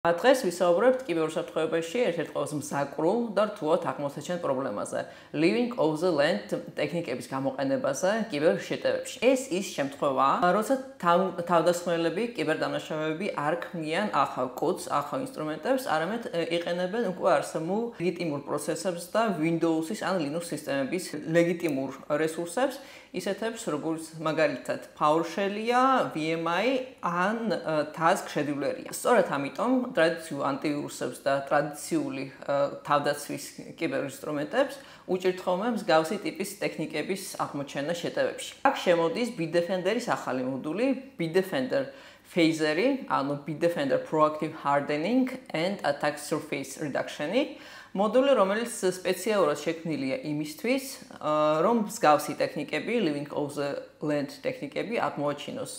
დღეს ვისაუბრებთ კიბერუსაფრთხოებაში ერთ-ერთ ყველაზე მზაკრულ და რთულად აღმოსაჩენ პრობლემაზე living of the land ტექნიკების გამოყენებაზე კიბერშეტევებში. ეს ის შემთხვევაა, როცა თავდასხმელები, კიბერდანაშაულებები არ ქმნიან ახალ კოდს, ახალ ინსტრუმენტებს, არამედ იყენებენ უკვე არსებულ ლეგიტიმურ პროცესებს და Windows-ის ან Linux სისტემების ლეგიტიმურ რესურსებს, ისეთებს როგორც მაგალითად PowerShell-ია, VMI ან Task Scheduler-ია. სწორედ ამიტომ ტრადიციულ ანტივირუსებს და ტრადიციული თავდაცვის კიბერინსტრუმენტებს უჭირთ ხოლმე მსგავსი ტიპის ტექნიკების აღმოჩენა შეტევებში. აქ შემოდის Bitdefender-ის ახალი მოდული, Bitdefender Phaser-ი, ანუ Bitdefender Proactive Hardening and Attack Surface Reduction-ი, მოდული, რომელიც სპეციალურად შექმნილია იმისთვის, რომ მსგავსი ტექნიკები, living of the land ტექნიკები აღმოაჩინოს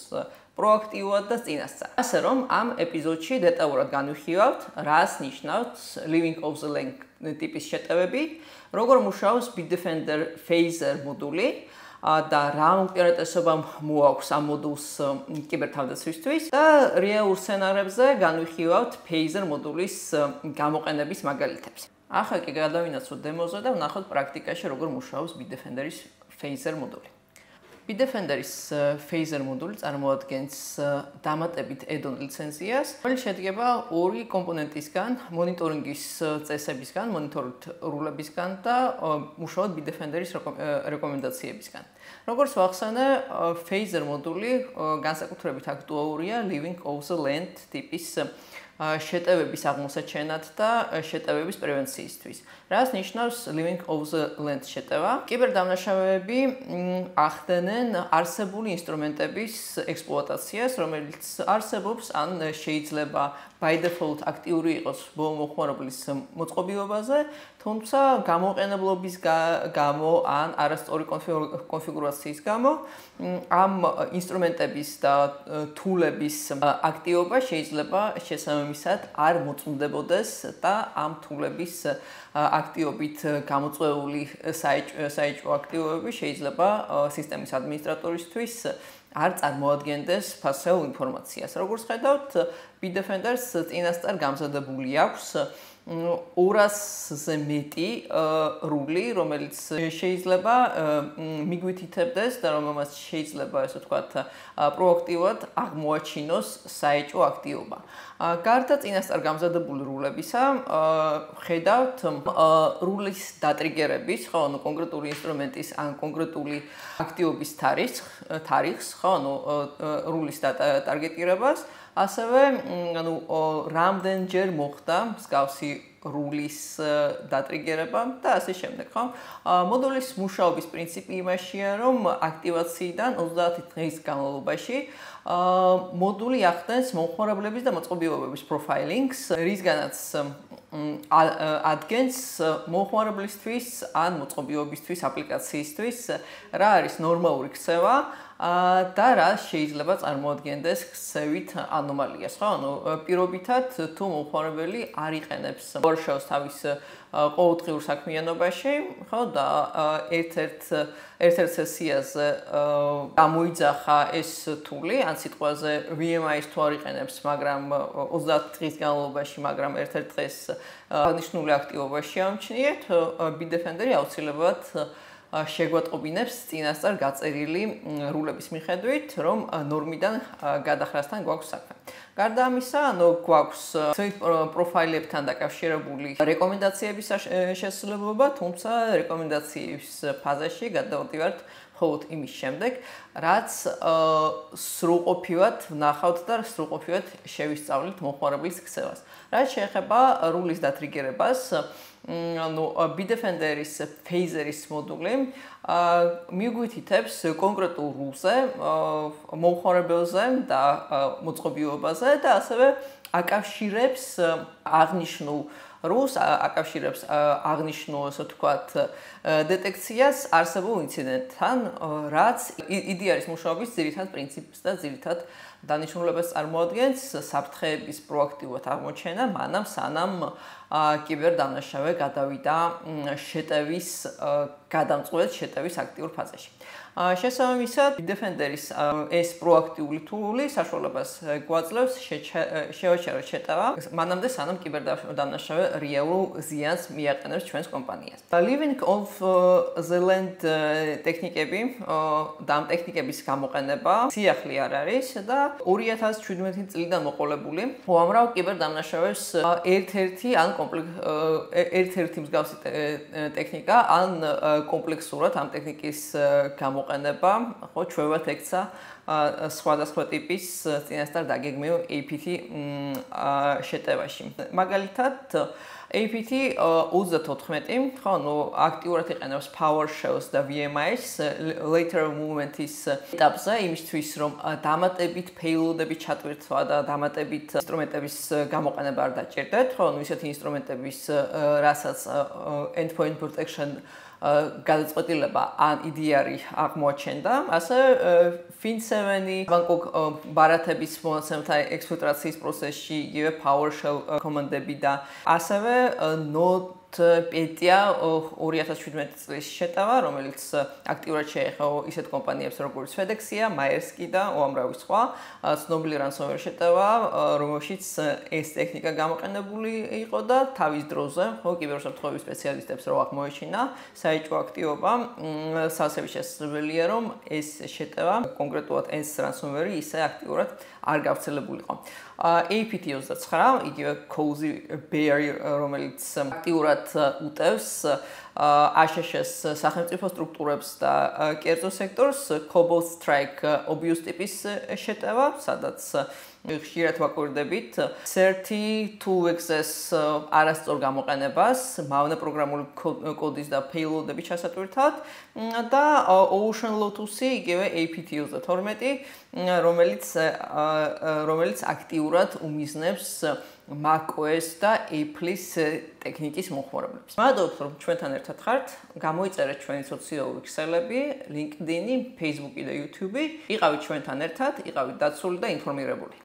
პროაქტიულად და წინასწარ. ასე რომ ამ ეპიზოდში დეტალურად განვიხილავთ, რას ნიშნავს living of the land ტიპის შეტევები, როგორ მუშაობს Bitdefender Phaser მოდული და რა უპირატესობა მოაქვს ამ მოდულს კიბერთავდაცვისთვის და რეალურ სცენარებზე განვიხილავთ Phaser მოდულის გამოყენების მაგალითებს. ახლა კი გადავინაცვლოთ დემოზე და ვნახოთ პრაქტიკაში როგორ მუშაობს Bitdefender-ის Phaser მოდული. Bitdefender-ის Phaser მოდული წარმოადგენს დამატებით add-on ლიცენზიას, რომელიც შედგება ორი კომპონენტისგან, მონიტორინგის წესებისგან, მონიტორინგ რულებისგან და მუშაობთ Bitdefender-ის რეკომენდაციებისგან. როგორც ვახსენე, Phaser მოდული განსაკუთრებით აქტუალურია living of the land ტიპის შეტევების აღმოსაჩენად და შეტევების პრევენციისთვის. რას ნიშნავს living of the land შეტევა? კიბერდანაშაულებები ახდენენ არსებული ინსტრუმენტების ექსპლუატაციას, რომელიც არსებობს ან შეიძლება by default აქტიური იყოს მოხმარებლის მოწყობილობაზე, თუმცა გამოყენებლობის გამო ან არასწორი კონფიგურაციის გამო ამ ინსტრუმენტების და თულების აქტივობა შეიძლება შესაბამისად არ მოწმდებოდეს და ამ თულების აქტივობით გამოწვეული საეჭვო აქტივობები შეიძლება სისტემის ადმინისტრატორისთვის არ წარმოადგენდეს ფასეულ ინფორმაციას. როგორც ხედავთ, Bitdefender-ს წინასწარ გამზადებული აქვს 200-ზე მეტი რული, რომელიც შეიძლება მიგვითითებდეს და რომელმაც შეიძლება, ასე ვთქვათ, პროაქტიულად აღმოაჩინოს საეჭვო აქტივობა. გარდა წინასწარ გამზადებული ruლებისა, ხედავთ rulis დატრიგერების, ხო, ანუ კონკრეტული ინსტრუმენტის ან კონკრეტული აქტივობის თარიღს, ხო, ანუ rulis დატარგეტირებას, ასევე, ანუ რამდენჯერ მოხდა მსგავსი rulis დატრიგერება და ასე შემდეგ, ხო? მოდულის მუშაობის პრინციპი იმაშია, რომ აქტივაციიდან 30 დღის განმავლობაში მოდული ახდენს მომხმარებლების და მოწყობილობების პროფაილინგს, რისგანაც ადგენს მომხმარებლისთვის ან მოწყობილობისთვის, აპლიკაციისთვის, რა არის ნორმალური ქცევა და რა შეიძლება წარმოადგენდეს ქცევით ანომალიას, ხო? ანუ პირობითად თუ მომხმარებელი არ იყენებს PowerShell-ს თავის ყოველდღიურ საქმიანობაში, ხო, და ერთ-ერთ სესიაზე გამოიძახა ეს თული, ან სიტყვაზე VMI-ს თუ არ იყენებს, მაგრამ 30 დღის განმავლობაში, მაგრამ ერთ-ერთ დღეს აღნიშნული აქტივობა შეამჩნიეთ, Bitdefender-ი აუცილებლად შეგვატყობინებს წინასწარ გაწერილი რულების მიხედვით, რომ ნორმიდან გადახრასთან გვაქვს საქმე. გარდა ამისა, ანუ გვაქვს პროფაილებთან დაკავშირებული რეკომენდაციების შესაძლებლობა, თუმცა რეკომენდაციების ფაზაში გადავდივართ მხოლოდ იმის შემდეგ, რაც სრულყოფილად ვნახავთ და სრულყოფილად შევისწავლით მომხმარებლის ქცევას. რაც შეეხება rulis დატრიგერებას, ანუ Bitdefender-ის Phaser-ის მოდული მიგვითითებს კონკრეტულ rule-ზე, მომხმარებელზე და მოწყობილობაზე და ასევე აკავშირებს აღნიშნულ რუს აკავშირებს აღნიშნულ, ასე ვთქვათ, დეტექციას არსებულ ინციდენტთან, რაც EDR-ის მუშაობის ძირითად პრინციპს და ძირითად დანიშნულებას წარმოადგენს საფრთხეების პროაქტიულად აღმოჩენა, მანამ სანამ კიბერდანაშაულე გადავიდა შეტევის გადამწყვეტ შეტევის აქტიურ ფაზაში. შესაბამისად, Defender-ის ეს პროაქტიული თული საშუალებას გვაძლევს შევაჩეროთ შეტევა, მანამდე სანამ კიბერდანაშაულე რეალურ ზიანს მიაყენებს ჩვენს კომპანიას. Living off the land ტექნიკები და ამ ტექნიკების გამოყენება სიახლე არ არის და 2017 წლიდან მოყოლებული უამრავ კიბერდანაშაულს ერთ-ერთი მსგავსი ტექნიკა ან კომპლექსურად ამ ტექნიკის გამოყენება, ხო, ჩვევათ ექცა სხვადასხვა ტიპის წინასწარ დაგეგმილ APT შეტევაში. მაგალითად, APT 34, ხო, ნუ აქტიურად იყენებს PowerShells და VMIs lateral movement-ის ეტაპზე, იმისთვის რომ დამატებით payload-ები ჩატვირთვა და დამატებით ინსტრუმენტების გამოყენება არ დაჭირდეთ, ხო, ნუ ისეთი ინსტრუმენტების, რასაც endpoint protection გადაწყვეტილება ან EDR-ი აღმოაჩენდა, ასე FIN7, ბანკოკ ბარათების მონაცემთა ექსფილტრაციის პროცესში, იგივე PowerShell კომანდები და ასევე Node პეტია 2017 წლის შეტევა, რომელიც აქტიურად შეეხო ისეთ კომპანიებს როგორც FedEx-ია, Maersk-ი და უამრავი სხვა, ცნობილი ransomware შეტევა, რომელშიც ეს ტექნიკა გამოყენებული იყო და თავის დროზე, ხო, კიბერუსაფრთხოების სპეციალისტებს რო აღმოეჩინა საეჭვო აქტივობა, სავსებით შესაძლებელია, რომ ეს შეტევა, კონკრეტულად ეს ransomware ისე აქტიურად არ გავრცელებულიყო. APT29, იგივე Cozy Bear, რომელიც აქტიურად უტევს ASHS სახელმწიფო სტრუქტურებს და კერძო სექტორს, Cobalt Strike obvious ტიპის შეტევა, სადაც ხშირად ვაკვირდებით CERT2-XS არასწორ გამოყენებას, მავნე პროგრამული კოდის და payload-ების ჩასატვირთად და Ocean Lotus-ი, იგივე APT32, რომელიც აქტიურად უმიზნებს macOS და Apple-ის ტექნიკის მოხმარებლებს. მადლობთ, რომ ჩვენთან ერთად ხართ. გამოიწერეთ ჩვენი სოციალური ქსელები, LinkedIn, Facebook-ი და YouTube-ი. იყავით ჩვენთან ერთად, იყავით დაცული და ინფორმირებული.